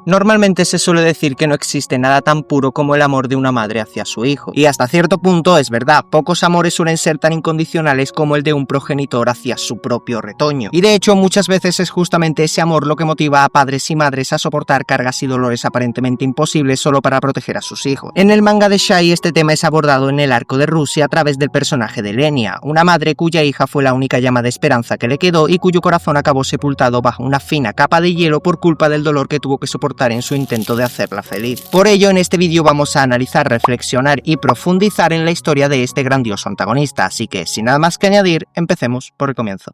Normalmente se suele decir que no existe nada tan puro como el amor de una madre hacia su hijo, y hasta cierto punto es verdad, pocos amores suelen ser tan incondicionales como el de un progenitor hacia su propio retoño, y de hecho muchas veces es justamente ese amor lo que motiva a padres y madres a soportar cargas y dolores aparentemente imposibles solo para proteger a sus hijos. En el manga de Shai este tema es abordado en el arco de Rusia a través del personaje de Lenia, una madre cuya hija fue la única llama de esperanza que le quedó y cuyo corazón acabó sepultado bajo una fina capa de hielo por culpa del dolor que tuvo que soportar en su intento de hacerla feliz. Por ello, en este vídeo vamos a analizar, reflexionar y profundizar en la historia de este grandioso antagonista, así que sin nada más que añadir, empecemos por el comienzo.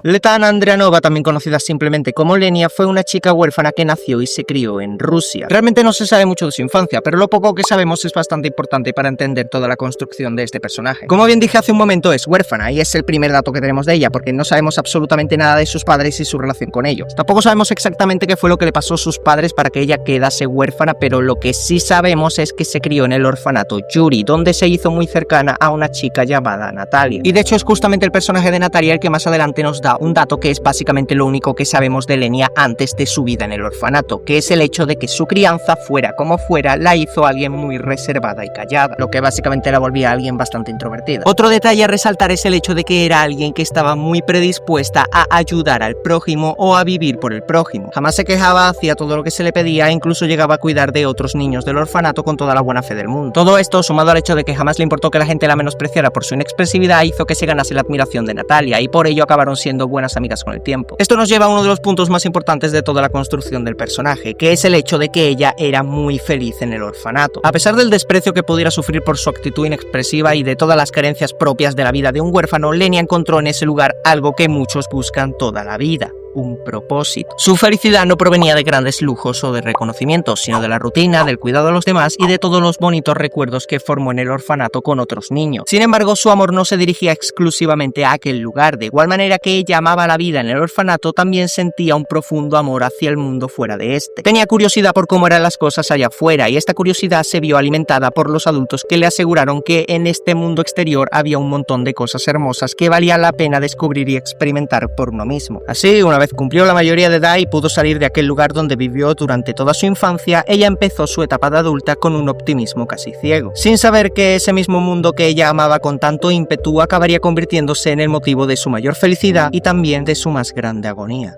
Letana Andrianova, también conocida simplemente como Lenia, fue una chica huérfana que nació y se crió en Rusia. Realmente no se sabe mucho de su infancia, pero lo poco que sabemos es bastante importante para entender toda la construcción de este personaje. Como bien dije hace un momento, es huérfana, y es el primer dato que tenemos de ella, porque no sabemos absolutamente nada de sus padres y su relación con ellos. Tampoco sabemos exactamente qué fue lo que le pasó a sus padres para que ella quedase huérfana, pero lo que sí sabemos es que se crió en el orfanato Yuri, donde se hizo muy cercana a una chica llamada Natalia. Y de hecho es justamente el personaje de Natalia el que más adelante nos da un dato que es básicamente lo único que sabemos de Lenia antes de su vida en el orfanato, que es el hecho de que su crianza, fuera como fuera, la hizo alguien muy reservada y callada, lo que básicamente la volvía a alguien bastante introvertida. Otro detalle a resaltar es el hecho de que era alguien que estaba muy predispuesta a ayudar al prójimo o a vivir por el prójimo. Jamás se quejaba, hacía todo lo que se le pedía e incluso llegaba a cuidar de otros niños del orfanato con toda la buena fe del mundo. Todo esto, sumado al hecho de que jamás le importó que la gente la menospreciara por su inexpresividad, hizo que se ganase la admiración de Natalia, y por ello acabaron siendo buenas amigas con el tiempo. Esto nos lleva a uno de los puntos más importantes de toda la construcción del personaje, que es el hecho de que ella era muy feliz en el orfanato. A pesar del desprecio que pudiera sufrir por su actitud inexpresiva y de todas las carencias propias de la vida de un huérfano, Lenia encontró en ese lugar algo que muchos buscan toda la vida: un propósito. Su felicidad no provenía de grandes lujos o de reconocimientos, sino de la rutina, del cuidado de los demás y de todos los bonitos recuerdos que formó en el orfanato con otros niños. Sin embargo, su amor no se dirigía exclusivamente a aquel lugar. De igual manera que ella amaba la vida en el orfanato, también sentía un profundo amor hacia el mundo fuera de este. Tenía curiosidad por cómo eran las cosas allá afuera, y esta curiosidad se vio alimentada por los adultos que le aseguraron que en este mundo exterior había un montón de cosas hermosas que valía la pena descubrir y experimentar por uno mismo. Así, una vez cumplió la mayoría de edad y pudo salir de aquel lugar donde vivió durante toda su infancia, ella empezó su etapa de adulta con un optimismo casi ciego, sin saber que ese mismo mundo que ella amaba con tanto ímpetu acabaría convirtiéndose en el motivo de su mayor felicidad y también de su más grande agonía.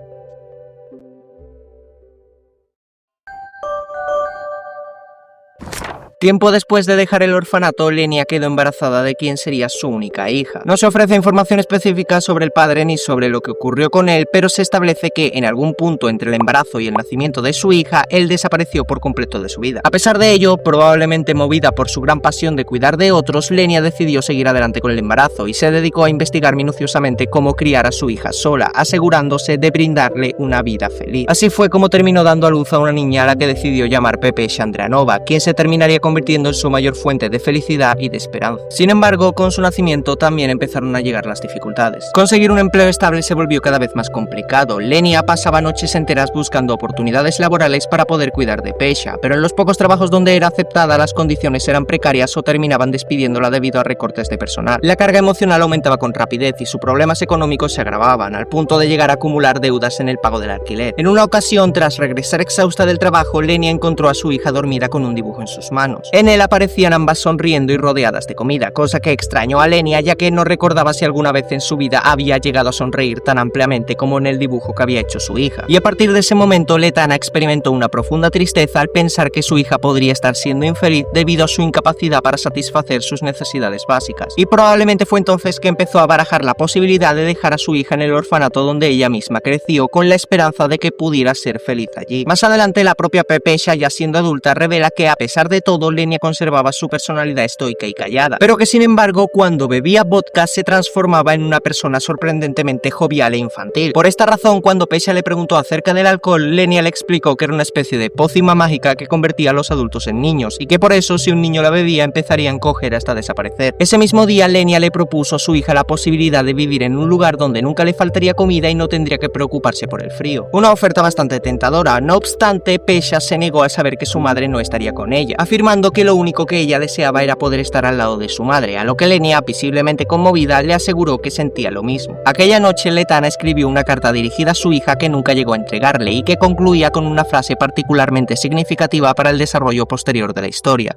Tiempo después de dejar el orfanato, Lenia quedó embarazada de quien sería su única hija. No se ofrece información específica sobre el padre ni sobre lo que ocurrió con él, pero se establece que en algún punto entre el embarazo y el nacimiento de su hija, él desapareció por completo de su vida. A pesar de ello, probablemente movida por su gran pasión de cuidar de otros, Lenia decidió seguir adelante con el embarazo y se dedicó a investigar minuciosamente cómo criar a su hija sola, asegurándose de brindarle una vida feliz. Así fue como terminó dando a luz a una niña a la que decidió llamar Pepesh Andrianova, quien se terminaría convirtiendo en su mayor fuente de felicidad y de esperanza. Sin embargo, con su nacimiento también empezaron a llegar las dificultades. Conseguir un empleo estable se volvió cada vez más complicado. Lenia pasaba noches enteras buscando oportunidades laborales para poder cuidar de Pesha, pero en los pocos trabajos donde era aceptada las condiciones eran precarias o terminaban despidiéndola debido a recortes de personal. La carga emocional aumentaba con rapidez y sus problemas económicos se agravaban, al punto de llegar a acumular deudas en el pago del alquiler. En una ocasión, tras regresar exhausta del trabajo, Lenia encontró a su hija dormida con un dibujo en sus manos. En él aparecían ambas sonriendo y rodeadas de comida, cosa que extrañó a Lenia, ya que no recordaba si alguna vez en su vida había llegado a sonreír tan ampliamente como en el dibujo que había hecho su hija. Y a partir de ese momento, Letana experimentó una profunda tristeza al pensar que su hija podría estar siendo infeliz debido a su incapacidad para satisfacer sus necesidades básicas. Y probablemente fue entonces que empezó a barajar la posibilidad de dejar a su hija en el orfanato donde ella misma creció, con la esperanza de que pudiera ser feliz allí. Más adelante, la propia Pepesha, ya siendo adulta, revela que a pesar de todo, Lenia conservaba su personalidad estoica y callada, pero que sin embargo cuando bebía vodka se transformaba en una persona sorprendentemente jovial e infantil. Por esta razón, cuando Pesha le preguntó acerca del alcohol, Lenia le explicó que era una especie de pócima mágica que convertía a los adultos en niños, y que por eso si un niño la bebía empezaría a encoger hasta desaparecer. Ese mismo día, Lenia le propuso a su hija la posibilidad de vivir en un lugar donde nunca le faltaría comida y no tendría que preocuparse por el frío. Una oferta bastante tentadora. No obstante, Pesha se negó al saber que su madre no estaría con ella, afirmando afirmando que lo único que ella deseaba era poder estar al lado de su madre, a lo que Lenia, visiblemente conmovida, le aseguró que sentía lo mismo. Aquella noche Letana escribió una carta dirigida a su hija que nunca llegó a entregarle y que concluía con una frase particularmente significativa para el desarrollo posterior de la historia.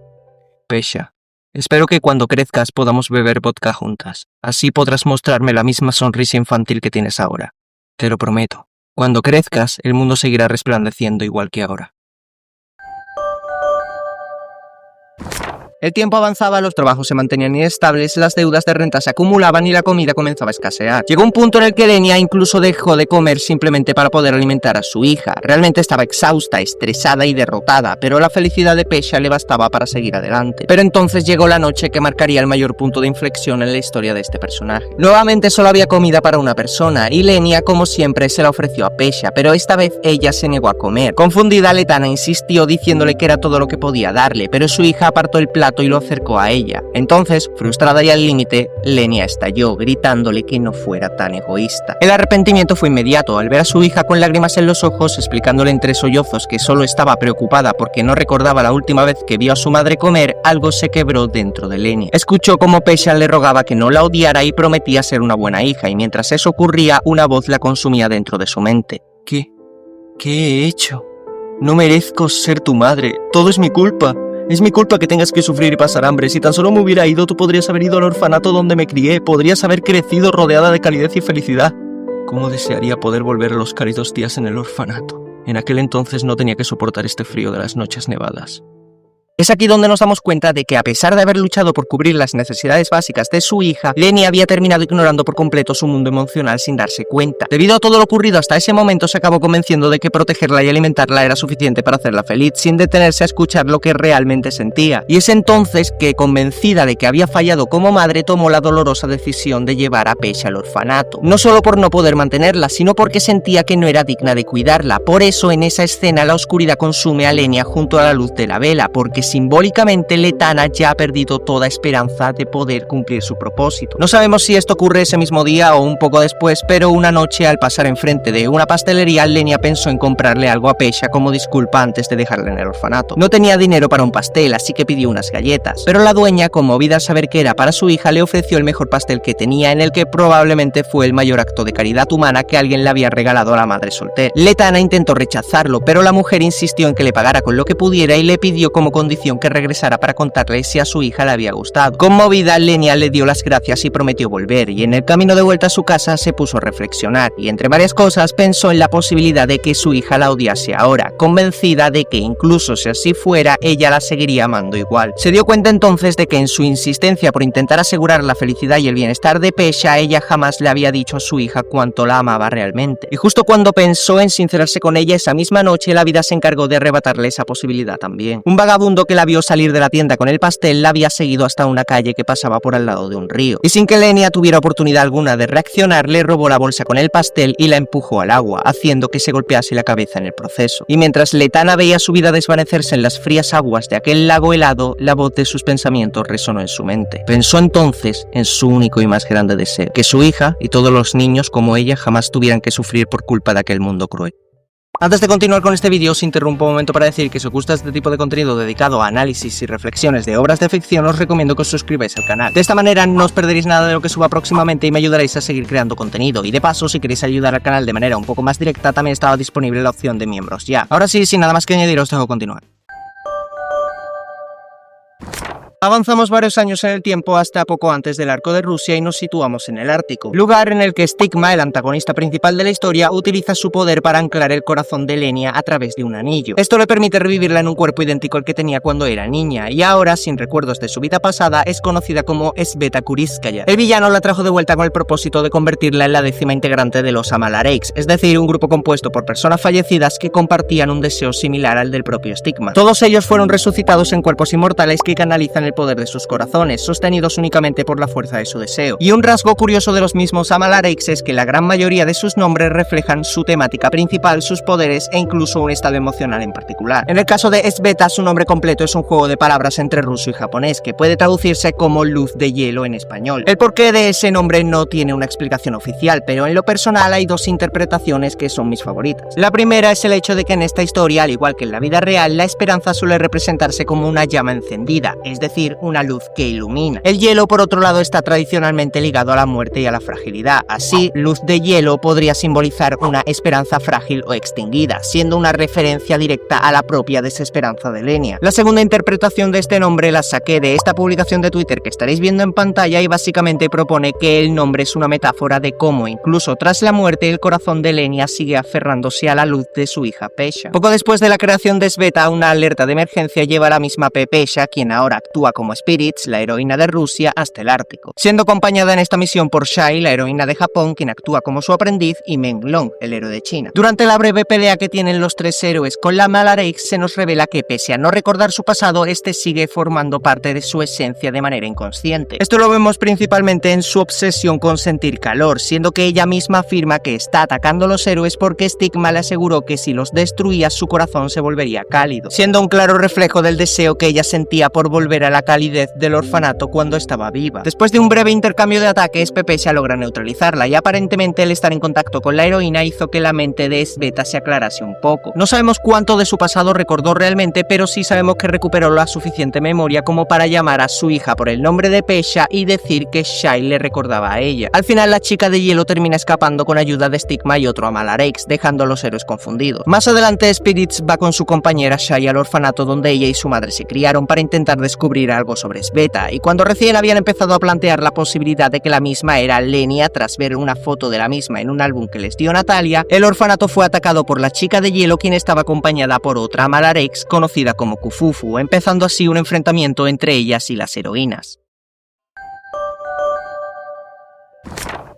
Pesha, espero que cuando crezcas podamos beber vodka juntas. Así podrás mostrarme la misma sonrisa infantil que tienes ahora. Te lo prometo. Cuando crezcas, el mundo seguirá resplandeciendo igual que ahora. El tiempo avanzaba, los trabajos se mantenían inestables, las deudas de renta se acumulaban y la comida comenzaba a escasear. Llegó un punto en el que Lenia incluso dejó de comer simplemente para poder alimentar a su hija. Realmente estaba exhausta, estresada y derrotada, pero la felicidad de Pesha le bastaba para seguir adelante. Pero entonces llegó la noche que marcaría el mayor punto de inflexión en la historia de este personaje. Nuevamente solo había comida para una persona y Lenia, como siempre, se la ofreció a Pesha, pero esta vez ella se negó a comer. Confundida, Letana insistió diciéndole que era todo lo que podía darle, pero su hija apartó el plato y lo acercó a ella. Entonces, frustrada y al límite, Lenia estalló, gritándole que no fuera tan egoísta. El arrepentimiento fue inmediato, al ver a su hija con lágrimas en los ojos, explicándole entre sollozos que solo estaba preocupada porque no recordaba la última vez que vio a su madre comer, algo se quebró dentro de Lenia. Escuchó cómo Pesha le rogaba que no la odiara y prometía ser una buena hija, y mientras eso ocurría, una voz la consumía dentro de su mente. ¿Qué he hecho? No merezco ser tu madre, todo es mi culpa. Es mi culpa que tengas que sufrir y pasar hambre. Si tan solo me hubiera ido, tú podrías haber ido al orfanato donde me crié. Podrías haber crecido rodeada de calidez y felicidad. ¿Cómo desearía poder volver a los cálidos días en el orfanato? En aquel entonces no tenía que soportar este frío de las noches nevadas. Es aquí donde nos damos cuenta de que a pesar de haber luchado por cubrir las necesidades básicas de su hija, Lenia había terminado ignorando por completo su mundo emocional sin darse cuenta. Debido a todo lo ocurrido hasta ese momento, se acabó convenciendo de que protegerla y alimentarla era suficiente para hacerla feliz, sin detenerse a escuchar lo que realmente sentía. Y es entonces que, convencida de que había fallado como madre, tomó la dolorosa decisión de llevar a Pesha al orfanato. No solo por no poder mantenerla, sino porque sentía que no era digna de cuidarla. Por eso, en esa escena, la oscuridad consume a Lenia junto a la luz de la vela, porque simbólicamente Letana ya ha perdido toda esperanza de poder cumplir su propósito. No sabemos si esto ocurre ese mismo día o un poco después, pero una noche al pasar enfrente de una pastelería, Lenia pensó en comprarle algo a Pesha como disculpa antes de dejarla en el orfanato. No tenía dinero para un pastel, así que pidió unas galletas, pero la dueña, conmovida al saber que era para su hija, le ofreció el mejor pastel que tenía, en el que probablemente fue el mayor acto de caridad humana que alguien le había regalado a la madre soltera. Letana intentó rechazarlo, pero la mujer insistió en que le pagara con lo que pudiera y le pidió como condición que regresara para contarle si a su hija le había gustado. Conmovida, Lenia le dio las gracias y prometió volver, y en el camino de vuelta a su casa se puso a reflexionar, y entre varias cosas pensó en la posibilidad de que su hija la odiase ahora, convencida de que incluso si así fuera, ella la seguiría amando igual. Se dio cuenta entonces de que en su insistencia por intentar asegurar la felicidad y el bienestar de Pesha, ella jamás le había dicho a su hija cuánto la amaba realmente. Y justo cuando pensó en sincerarse con ella esa misma noche, la vida se encargó de arrebatarle esa posibilidad también. Un vagabundo que la vio salir de la tienda con el pastel la había seguido hasta una calle que pasaba por al lado de un río, y sin que Lenia tuviera oportunidad alguna de reaccionar, le robó la bolsa con el pastel y la empujó al agua, haciendo que se golpease la cabeza en el proceso. Y mientras Letana veía su vida desvanecerse en las frías aguas de aquel lago helado, la voz de sus pensamientos resonó en su mente. Pensó entonces en su único y más grande deseo, que su hija y todos los niños como ella jamás tuvieran que sufrir por culpa de aquel mundo cruel. Antes de continuar con este vídeo, os interrumpo un momento para decir que si os gusta este tipo de contenido dedicado a análisis y reflexiones de obras de ficción, os recomiendo que os suscribáis al canal. De esta manera no os perderéis nada de lo que suba próximamente y me ayudaréis a seguir creando contenido. Y de paso, si queréis ayudar al canal de manera un poco más directa, también estaba disponible la opción de miembros ya. Ahora sí, sin nada más que añadir, os dejo continuar. Avanzamos varios años en el tiempo hasta poco antes del arco de Rusia y nos situamos en el Ártico, lugar en el que Stigma, el antagonista principal de la historia, utiliza su poder para anclar el corazón de Lenia a través de un anillo. Esto le permite revivirla en un cuerpo idéntico al que tenía cuando era niña, y ahora, sin recuerdos de su vida pasada, es conocida como Sveta Kuritskaya. El villano la trajo de vuelta con el propósito de convertirla en la 10ª integrante de los Amalareiks, es decir, un grupo compuesto por personas fallecidas que compartían un deseo similar al del propio Stigma. Todos ellos fueron resucitados en cuerpos inmortales que canalizan el poder de sus corazones, sostenidos únicamente por la fuerza de su deseo. Y un rasgo curioso de los mismos Amalareix es que la gran mayoría de sus nombres reflejan su temática principal, sus poderes e incluso un estado emocional en particular. En el caso de Sveta, su nombre completo es un juego de palabras entre ruso y japonés, que puede traducirse como luz de hielo en español. El porqué de ese nombre no tiene una explicación oficial, pero en lo personal hay dos interpretaciones que son mis favoritas. La primera es el hecho de que en esta historia, al igual que en la vida real, la esperanza suele representarse como una llama encendida, es decir, una luz que ilumina. El hielo, por otro lado, está tradicionalmente ligado a la muerte y a la fragilidad. Así, luz de hielo podría simbolizar una esperanza frágil o extinguida, siendo una referencia directa a la propia desesperanza de Lenia. La segunda interpretación de este nombre la saqué de esta publicación de Twitter que estaréis viendo en pantalla y básicamente propone que el nombre es una metáfora de cómo, incluso tras la muerte, el corazón de Lenia sigue aferrándose a la luz de su hija Pesha. Poco después de la creación de Sveta, una alerta de emergencia lleva a la misma Pesha, quien ahora actúa como Spirits, la heroína de Rusia, hasta el Ártico, siendo acompañada en esta misión por Shai, la heroína de Japón, quien actúa como su aprendiz, y Meng Long, el héroe de China. Durante la breve pelea que tienen los tres héroes con la Amalareix, se nos revela que pese a no recordar su pasado, este sigue formando parte de su esencia de manera inconsciente. Esto lo vemos principalmente en su obsesión con sentir calor, siendo que ella misma afirma que está atacando a los héroes porque Stigma le aseguró que si los destruía su corazón se volvería cálido, siendo un claro reflejo del deseo que ella sentía por volver a la calidez del orfanato cuando estaba viva. Después de un breve intercambio de ataques, Pesha logra neutralizarla y aparentemente el estar en contacto con la heroína hizo que la mente de Sveta se aclarase un poco. No sabemos cuánto de su pasado recordó realmente, pero sí sabemos que recuperó la suficiente memoria como para llamar a su hija por el nombre de Pesha y decir que Shai le recordaba a ella. Al final la chica de hielo termina escapando con ayuda de Stigma y otro Amalareix, dejando a los héroes confundidos. Más adelante Spirits va con su compañera Shai al orfanato donde ella y su madre se criaron para intentar descubrir algo sobre Sveta, y cuando recién habían empezado a plantear la posibilidad de que la misma era Lenia tras ver una foto de la misma en un álbum que les dio Natalia, el orfanato fue atacado por la chica de hielo, quien estaba acompañada por otra Amalareix conocida como Kufufu, empezando así un enfrentamiento entre ellas y las heroínas.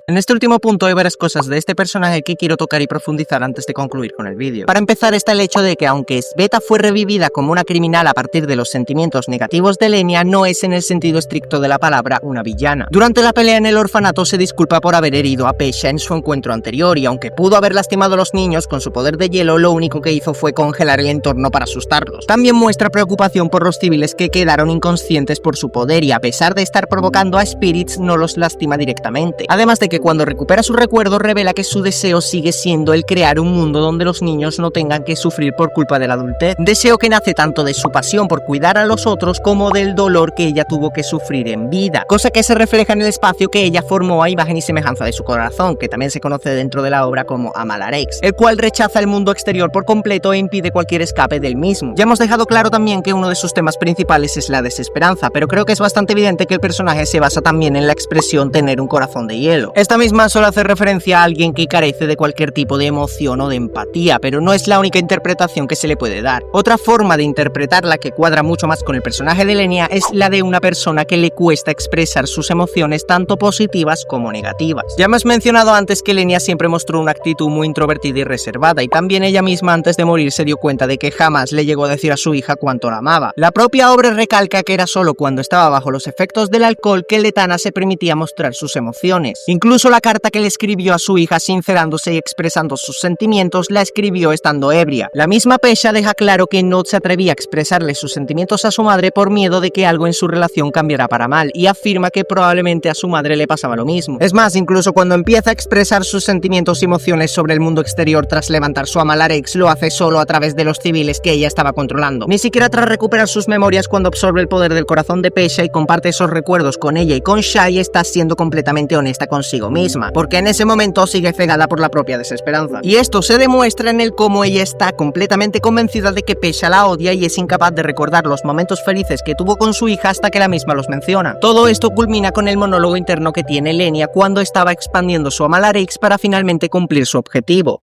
En este último punto hay varias cosas de este personaje que quiero tocar y profundizar antes de concluir con el vídeo. Para empezar está el hecho de que aunque Sveta fue revivida como una criminal a partir de los sentimientos negativos de Lenia, no es en el sentido estricto de la palabra una villana. Durante la pelea en el orfanato se disculpa por haber herido a Pesha en su encuentro anterior y aunque pudo haber lastimado a los niños con su poder de hielo, lo único que hizo fue congelar el entorno para asustarlos. También muestra preocupación por los civiles que quedaron inconscientes por su poder y a pesar de estar provocando a Spirits no los lastima directamente. Además de que cuando recupera su recuerdo revela que su deseo sigue siendo el crear un mundo donde los niños no tengan que sufrir por culpa de la adultez, deseo que nace tanto de su pasión por cuidar a los otros como del dolor que ella tuvo que sufrir en vida, cosa que se refleja en el espacio que ella formó a imagen y semejanza de su corazón, que también se conoce dentro de la obra como Amalareix, el cual rechaza el mundo exterior por completo e impide cualquier escape del mismo. Ya hemos dejado claro también que uno de sus temas principales es la desesperanza, pero creo que es bastante evidente que el personaje se basa también en la expresión tener un corazón de hielo. Esta misma suele hacer referencia a alguien que carece de cualquier tipo de emoción o de empatía, pero no es la única interpretación que se le puede dar. Otra forma de interpretarla que cuadra mucho más con el personaje de Lenia es la de una persona que le cuesta expresar sus emociones tanto positivas como negativas. Ya hemos mencionado antes que Lenia siempre mostró una actitud muy introvertida y reservada, y también ella misma antes de morir se dio cuenta de que jamás le llegó a decir a su hija cuánto la amaba. La propia obra recalca que era solo cuando estaba bajo los efectos del alcohol que Letana se permitía mostrar sus emociones. Incluso la carta que le escribió a su hija sincerándose y expresando sus sentimientos la escribió estando ebria. La misma Pesha deja claro que no se atrevía a expresarle sus sentimientos a su madre por miedo de que algo en su relación cambiara para mal, y afirma que probablemente a su madre le pasaba lo mismo. Es más, incluso cuando empieza a expresar sus sentimientos y emociones sobre el mundo exterior tras levantar su Amalareix, lo hace solo a través de los civiles que ella estaba controlando. Ni siquiera tras recuperar sus memorias cuando absorbe el poder del corazón de Pesha y comparte esos recuerdos con ella y con Shai, está siendo completamente honesta consigo misma, porque en ese momento sigue cegada por la propia desesperanza. Y esto se demuestra en el cómo ella está completamente convencida de que Pesha la odia y es incapaz de recordar los momentos felices que tuvo con su hija hasta que la misma los menciona. Todo esto culmina con el monólogo interno que tiene Lenia cuando estaba expandiendo su Amalareix para finalmente cumplir su objetivo.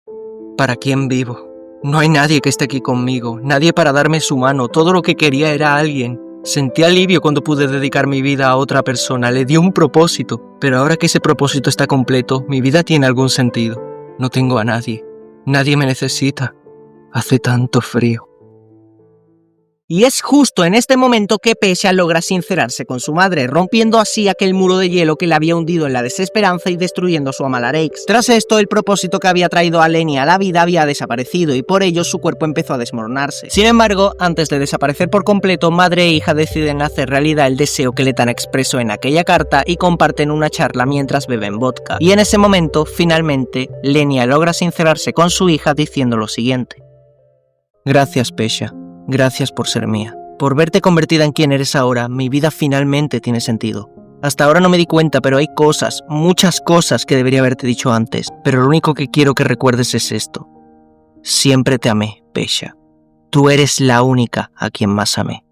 ¿Para quién vivo? No hay nadie que esté aquí conmigo, nadie para darme su mano, todo lo que quería era alguien. Sentí alivio cuando pude dedicar mi vida a otra persona, le di un propósito, pero ahora que ese propósito está completo, mi vida tiene algún sentido. No tengo a nadie, nadie me necesita, hace tanto frío. Y es justo en este momento que Pesha logra sincerarse con su madre, rompiendo así aquel muro de hielo que le había hundido en la desesperanza y destruyendo su Amalareix. Tras esto, el propósito que había traído a Lenny a la vida había desaparecido y por ello su cuerpo empezó a desmoronarse. Sin embargo, antes de desaparecer por completo, madre e hija deciden hacer realidad el deseo que Letan expresó en aquella carta y comparten una charla mientras beben vodka. Y en ese momento, finalmente, Lenia logra sincerarse con su hija diciendo lo siguiente: Gracias, Pesha. Gracias por ser mía. Por verte convertida en quien eres ahora, mi vida finalmente tiene sentido. Hasta ahora no me di cuenta, pero hay cosas, muchas cosas que debería haberte dicho antes, pero lo único que quiero que recuerdes es esto. Siempre te amé, Pesha. Tú eres la única a quien más amé.